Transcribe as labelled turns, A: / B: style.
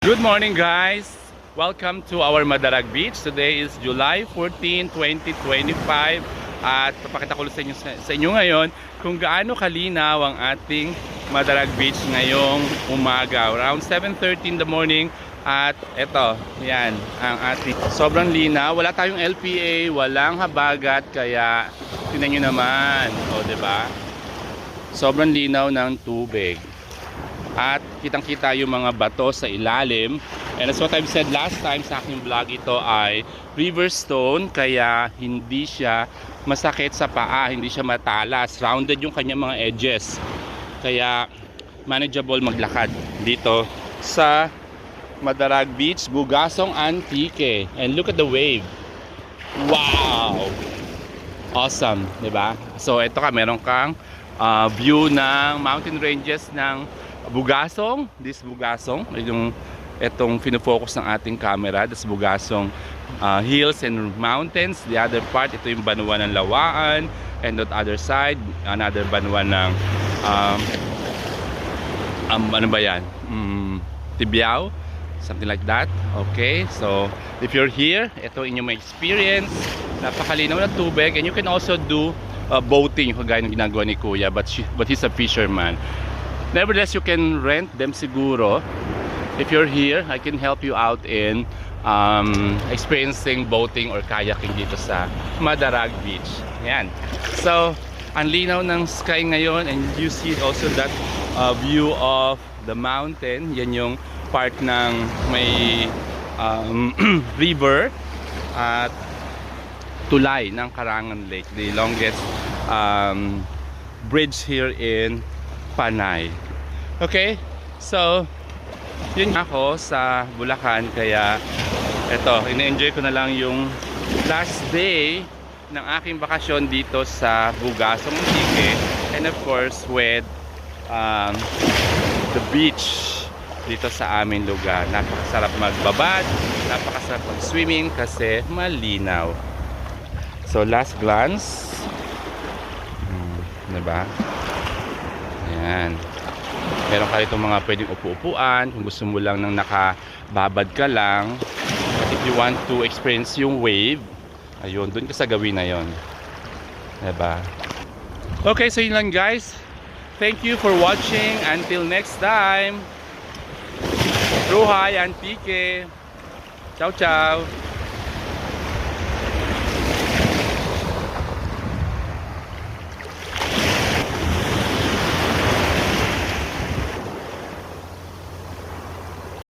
A: Good morning guys! Welcome to our Madarag Beach. Today is July 14, 2025 at papakita ko sa inyo ngayon kung gaano kalinaw ang ating Madarag Beach ngayong umaga. Around 7:30 in the morning at eto, yan ang ating sobrang linaw. Wala tayong LPA, walang habagat kaya tingnan nyo naman. O, diba? Sobrang linaw ng tubig. At kitang-kita yung mga bato sa ilalim. And as what I've said last time sa aking vlog, ito ay river stone, kaya hindi siya masakit sa paa, hindi siya matalas. Rounded yung kanyang mga edges. Kaya manageable maglakad dito sa Madarag Beach, Bugasong Antique. And look at the wave. Wow! Awesome, diba? So ito ka, meron kang view ng mountain ranges ng Bugasong, this Bugasong, itong fino-focus ng ating camera, this Bugasong hills and mountains. The other part, ito yung Banwa ng Lawaan, and on the other side, another Banwa ng ano ba yan? Tibiao, something like that. Okay, so if you're here, ito inyong may experience, napakalinaw ng tubig, and you can also do boating, kagaya ng ginagawa ni Kuya, but he's a fisherman. Nevertheless, you can rent them siguro. If you're here, I can help you out in experiencing boating or kayaking dito sa Madarag Beach. Yan. So, ang linaw ng sky ngayon, and you see also that view of the mountain. Yan yung part ng may river at tulay ng Karangan Lake, the longest bridge here in Panay. Okay, so yun ako sa Bulacan, kaya eto, ina-enjoy ko na lang yung last day ng aking bakasyon dito sa Bugasong Antique, and of course with the beach dito sa aming lugar. Napakasarap magbabad, napakasarap mag-swimming kasi malinaw. So last glance, diba? Ayan. Meron ka rito mga pwedeng upu-upuan kung gusto mo lang nang nakababad ka lang. But if you want to experience yung wave, ayun, dun ka sa gawin na yon, diba? Okay, so yun lang guys. Thank you for watching. Until next time, Ruhay Antique. Ciao, ciao.